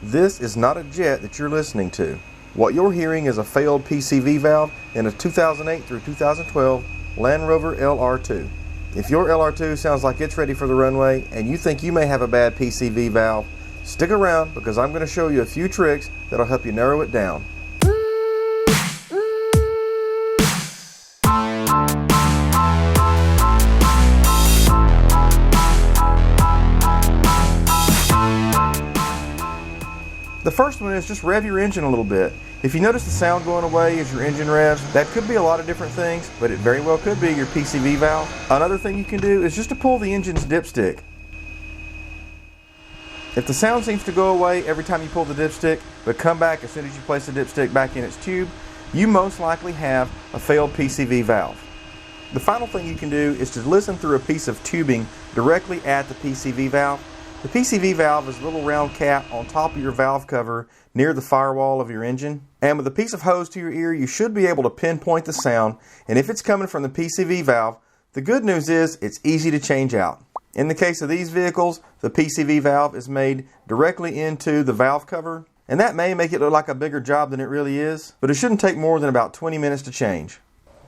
This is not a jet that you're listening to. What you're hearing is a failed PCV valve in a 2008 through 2012 Land Rover LR2. If your LR2 sounds like it's ready for the runway and you think you may have a bad PCV valve, stick around because I'm going to show you a few tricks that'll help you narrow it down. The first one is just rev your engine a little bit. If you notice the sound going away as your engine revs, that could be a lot of different things, but it very well could be your PCV valve. Another thing you can do is just to pull the engine's dipstick. If the sound seems to go away every time you pull the dipstick, but come back as soon as you place the dipstick back in its tube, you most likely have a failed PCV valve. The final thing you can do is to listen through a piece of tubing directly at the PCV valve. The PCV valve is a little round cap on top of your valve cover near the firewall of your engine. And with a piece of hose to your ear, you should be able to pinpoint the sound. And if it's coming from the PCV valve, the good news is it's easy to change out. In the case of these vehicles, the PCV valve is made directly into the valve cover. And that may make it look like a bigger job than it really is, but it shouldn't take more than about 20 minutes to change.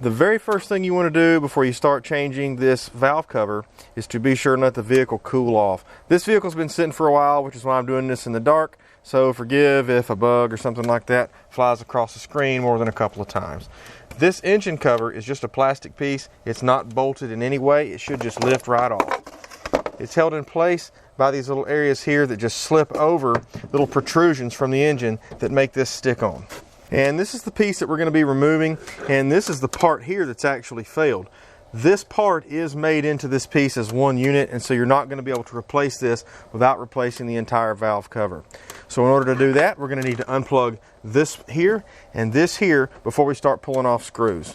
The very first thing you want to do before you start changing this valve cover is to be sure and let the vehicle cool off. This vehicle's been sitting for a while, which is why I'm doing this in the dark, so forgive if a bug or something like that flies across the screen more than a couple of times. This engine cover is just a plastic piece. It's not bolted in any way. It should just lift right off. It's held in place by these little areas here that just slip over, little protrusions from the engine that make this stick on. And this is the piece that we're going to be removing, and this is the part here that's actually failed. This part is made into this piece as one unit, and so you're not going to be able to replace this without replacing the entire valve cover. So in order to do that, we're going to need to unplug this here and this here before we start pulling off screws.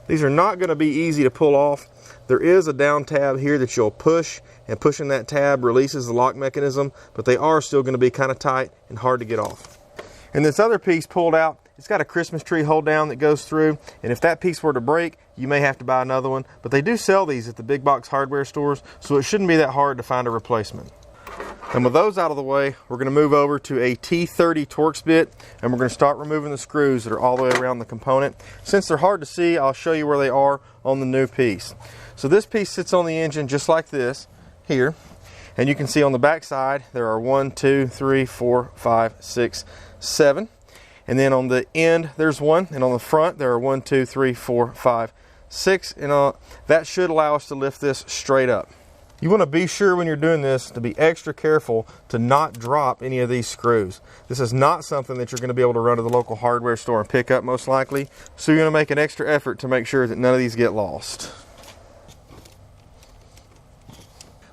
These are not going to be easy to pull off. There is a down tab here that you'll push, and pushing that tab releases the lock mechanism, but they are still going to be kind of tight and hard to get off. And this other piece pulled out, it's got a Christmas tree hold down that goes through, and if that piece were to break, you may have to buy another one, but they do sell these at the big box hardware stores, so it shouldn't be that hard to find a replacement. And with those out of the way, we're going to move over to a T30 Torx bit, and we're going to start removing the screws that are all the way around the component. Since they're hard to see, I'll show you where they are on the new piece. So this piece sits on the engine just like this, here, and you can see on the back side, there are 1, 2, 3, 4, 5, 6, 7. And then on the end, there's one. And on the front, there are 1, 2, 3, 4, 5, 6. And that should allow us to lift this straight up. You want to be sure when you're doing this to be extra careful to not drop any of these screws. This is not something that you're going to be able to run to the local hardware store and pick up most likely. So you're going to make an extra effort to make sure that none of these get lost.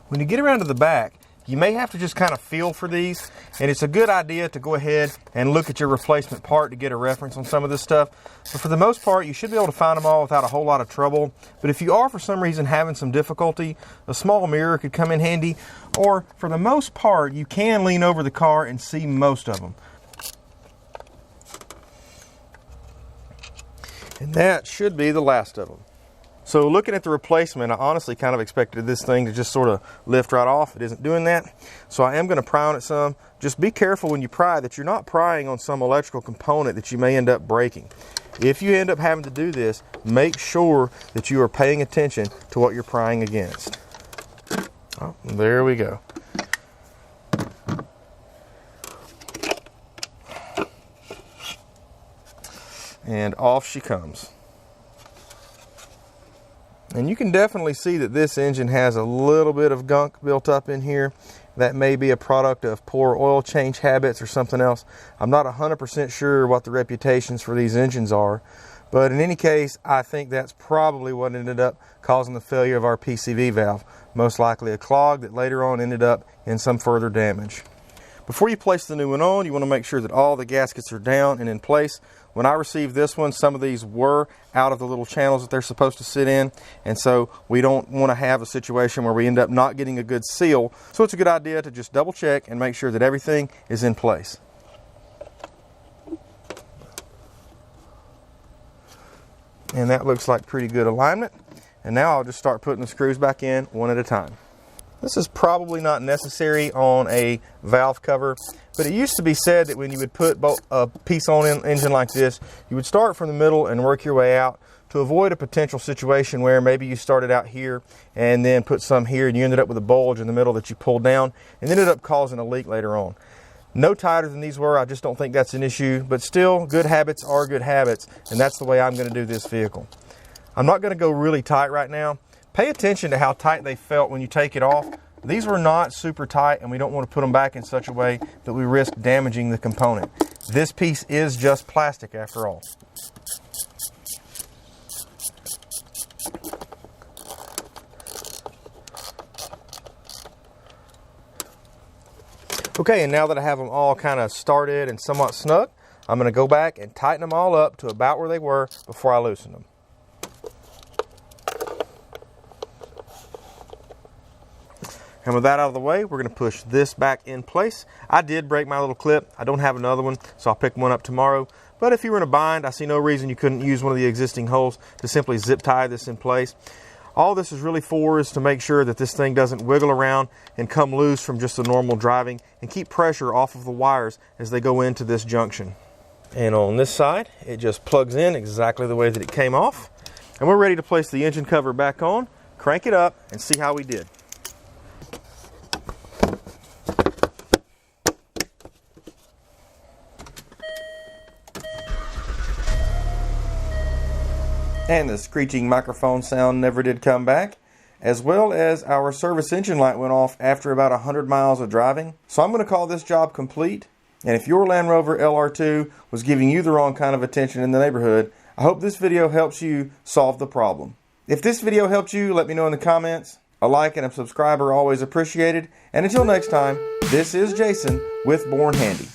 When you get around to the back, you may have to just kind of feel for these, and it's a good idea to go ahead and look at your replacement part to get a reference on some of this stuff. But for the most part, you should be able to find them all without a whole lot of trouble. But if you are for some reason having some difficulty, a small mirror could come in handy, or for the most part, you can lean over the car and see most of them. And that should be the last of them. So looking at the replacement, I honestly kind of expected this thing to just sort of lift right off. It isn't doing that. So I am going to pry on it some. Just be careful when you pry that you're not prying on some electrical component that you may end up breaking. If you end up having to do this, make sure that you are paying attention to what you're prying against. Oh, there we go. And off she comes. And you can definitely see that this engine has a little bit of gunk built up in here. That may be a product of poor oil change habits or something else. I'm not 100% sure what the reputations for these engines are, but in any case, I think that's probably what ended up causing the failure of our PCV valve. Most likely a clog that later on ended up in some further damage. Before you place the new one on, you want to make sure that all the gaskets are down and in place. When I received this one, some of these were out of the little channels that they're supposed to sit in, and so we don't want to have a situation where we end up not getting a good seal. So it's a good idea to just double check and make sure that everything is in place. And that looks like pretty good alignment. And now I'll just start putting the screws back in one at a time. This is probably not necessary on a valve cover, but it used to be said that when you would put a piece on an engine like this, you would start from the middle and work your way out to avoid a potential situation where maybe you started out here and then put some here and you ended up with a bulge in the middle that you pulled down and ended up causing a leak later on. No tighter than these were. I just don't think that's an issue, but still, good habits are good habits, and that's the way I'm going to do this vehicle. I'm not going to go really tight right now. Pay attention to how tight they felt when you take it off. These were not super tight, and we don't want to put them back in such a way that we risk damaging the component. This piece is just plastic after all. Okay, and now that I have them all kind of started and somewhat snug, I'm going to go back and tighten them all up to about where they were before I loosen them. And with that out of the way, we're going to push this back in place. I did break my little clip. I don't have another one, so I'll pick one up tomorrow. But if you were in a bind, I see no reason you couldn't use one of the existing holes to simply zip tie this in place. All this is really for is to make sure that this thing doesn't wiggle around and come loose from just the normal driving, and keep pressure off of the wires as they go into this junction. And on this side, it just plugs in exactly the way that it came off. And we're ready to place the engine cover back on, crank it up, and see how we did. And the screeching microphone sound never did come back, as well as our service engine light went off after about 100 miles of driving. So I'm going to call this job complete. And if your Land Rover LR2 was giving you the wrong kind of attention in the neighborhood, I hope this video helps you solve the problem. If this video helped you, let me know in the comments. A like and a subscribe are always appreciated. And until next time, this is Jason with Born Handy.